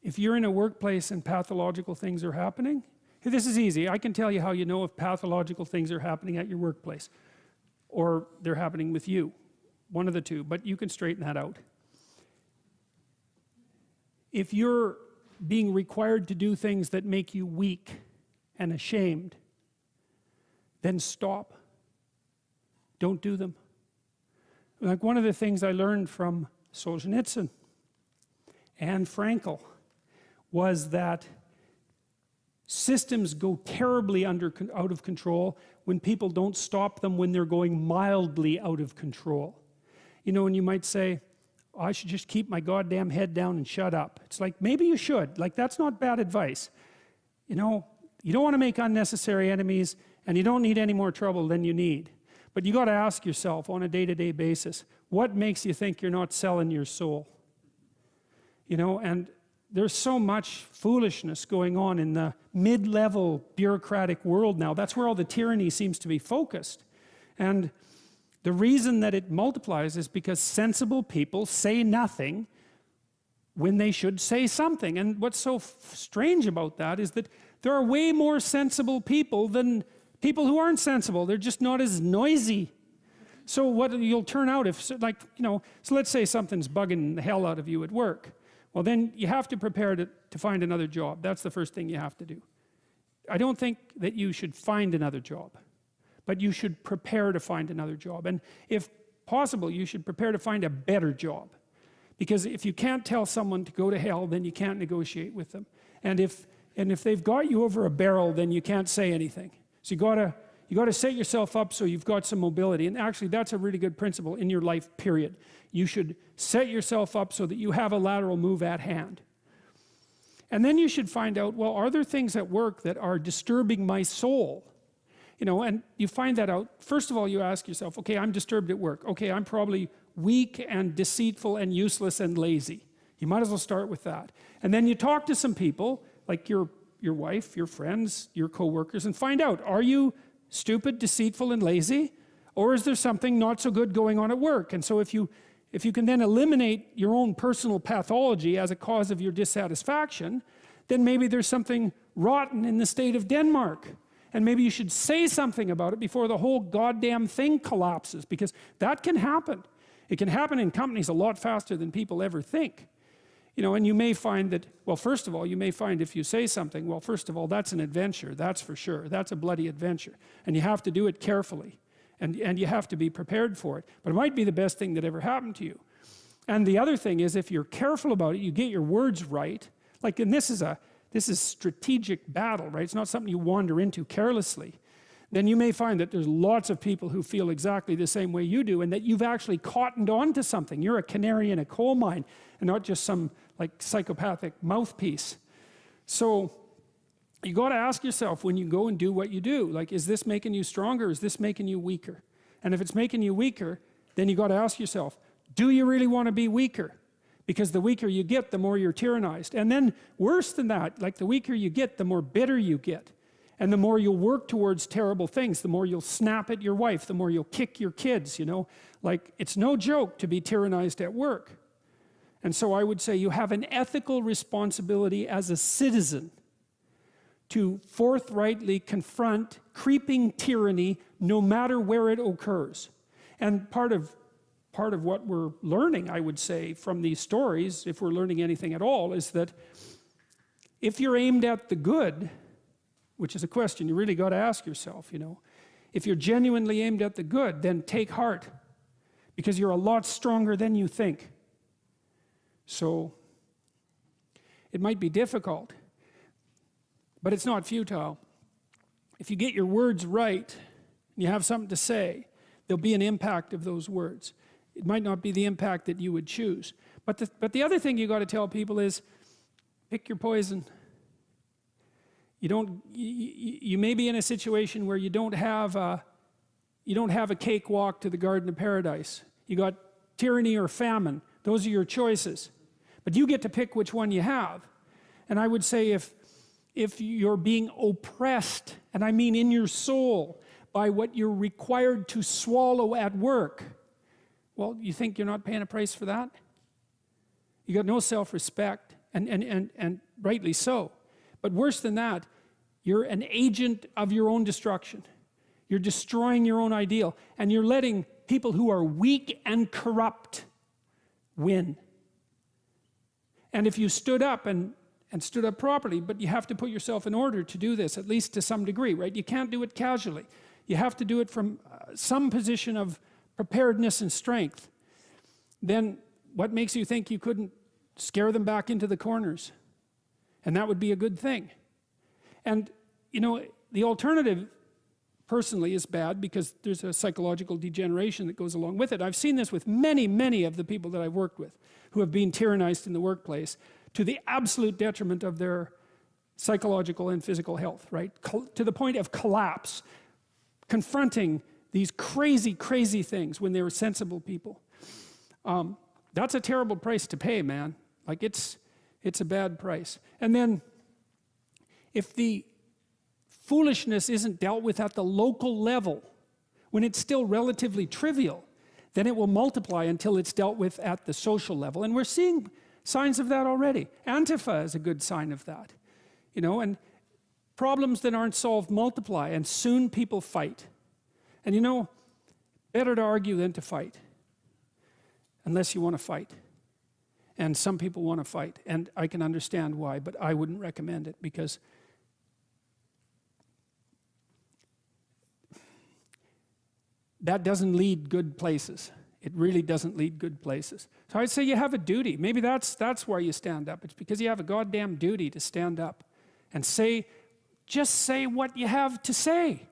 If you're in a workplace and pathological things are happening, this is easy. I can tell you how you know if pathological things are happening at your workplace or they're happening with you. One of the two, but you can straighten that out. If you're being required to do things that make you weak and ashamed, then stop. Don't do them. Like one of the things I learned from Solzhenitsyn and Frankl was that systems go terribly out of control when people don't stop them when they're going mildly out of control. You know, and you might say, oh, I should just keep my goddamn head down and shut up. It's like, maybe you should. Like, that's not bad advice. You know, you don't want to make unnecessary enemies, and you don't need any more trouble than you need. But you got to ask yourself on a day-to-day basis, what makes you think you're not selling your soul? You know, and there's so much foolishness going on in the mid-level bureaucratic world now. That's where all the tyranny seems to be focused. And the reason that it multiplies is because sensible people say nothing when they should say something. And what's so strange about that is that there are way more sensible people than people who aren't sensible. They're just not as noisy. So what you'll turn out if, like, you know, so let's say something's bugging the hell out of you at work. Well, then you have to prepare to find another job. That's the first thing you have to do. I don't think that you should find another job, but you should prepare to find another job. And if possible, you should prepare to find a better job. Because if you can't tell someone to go to hell, then you can't negotiate with them. And if they've got you over a barrel, then you can't say anything. So you gotta set yourself up so you've got some mobility. And actually, that's a really good principle in your life, period. You should set yourself up so that you have a lateral move at hand. And then you should find out, well, are there things at work that are disturbing my soul? You know, and you find that out. First of all, you ask yourself, okay, I'm disturbed at work. Okay, I'm probably weak and deceitful and useless and lazy. You might as well start with that. And then you talk to some people, like your wife, your friends, your co-workers, and find out, are you stupid, deceitful, and lazy? Or is there something not so good going on at work? And so if you can then eliminate your own personal pathology as a cause of your dissatisfaction, then maybe there's something rotten in the state of Denmark. And maybe you should say something about it before the whole goddamn thing collapses, because that can happen. It can happen in companies a lot faster than people ever think. You know, and you may find that, well, first of all, you may find if you say something, well, first of all, that's an adventure, that's for sure. That's a bloody adventure. And you have to do it carefully. And you have to be prepared for it. But it might be the best thing that ever happened to you. And the other thing is, if you're careful about it, you get your words right. Like, and this is strategic battle, right? It's not something you wander into carelessly. Then you may find that there's lots of people who feel exactly the same way you do, and that you've actually cottoned on to something. You're a canary in a coal mine, and not just some like psychopathic mouthpiece. So you got to ask yourself when you go and do what you do, like, is this making you stronger? Is this making you weaker? And if it's making you weaker, then you got to ask yourself, do you really want to be weaker? Because the weaker you get, the more you're tyrannized. And then worse than that, like, the weaker you get, the more bitter you get. And the more you'll work towards terrible things, the more you'll snap at your wife, the more you'll kick your kids, you know. Like, it's no joke to be tyrannized at work. And so I would say you have an ethical responsibility as a citizen to forthrightly confront creeping tyranny no matter where it occurs. And part of what we're learning, I would say, from these stories, if we're learning anything at all, is that if you're aimed at the good, which is a question you really got to ask yourself, you know, if you're genuinely aimed at the good, then take heart, because you're a lot stronger than you think. So it might be difficult, but it's not futile. If you get your words right, and you have something to say, there'll be an impact of those words. It might not be the impact that you would choose. But the other thing you got to tell people is, pick your poison. You may be in a situation where you don't have a cakewalk to the Garden of Paradise. You got tyranny or famine. Those are your choices. But you get to pick which one you have. And I would say if you're being oppressed, and I mean in your soul, by what you're required to swallow at work, well, you think you're not paying a price for that? You got no self-respect. and rightly so. But worse than that, you're an agent of your own destruction. You're destroying your own ideal, and you're letting people who are weak and corrupt win. And if you stood up and stood up properly, but you have to put yourself in order to do this, at least to some degree, right? You can't do it casually. You have to do it from some position of preparedness and strength. Then what makes you think you couldn't scare them back into the corners? And that would be a good thing. And, you know, the alternative, personally, is bad because there's a psychological degeneration that goes along with it. I've seen this with many, many of the people that I've worked with who have been tyrannized in the workplace to the absolute detriment of their psychological and physical health, right? To the point of collapse, confronting these crazy, crazy things when they were sensible people. That's a terrible price to pay, man. Like, it's a bad price. And then, if the foolishness isn't dealt with at the local level, when it's still relatively trivial, then it will multiply until it's dealt with at the social level. And we're seeing signs of that already. Antifa is a good sign of that. You know, and problems that aren't solved multiply, and soon people fight. And you know, better to argue than to fight, unless you want to fight. And some people want to fight, and I can understand why, but I wouldn't recommend it, because that doesn't lead good places. It really doesn't lead good places. So I'd say you have a duty. Maybe that's why you stand up. It's because you have a goddamn duty to stand up and say, just say what you have to say.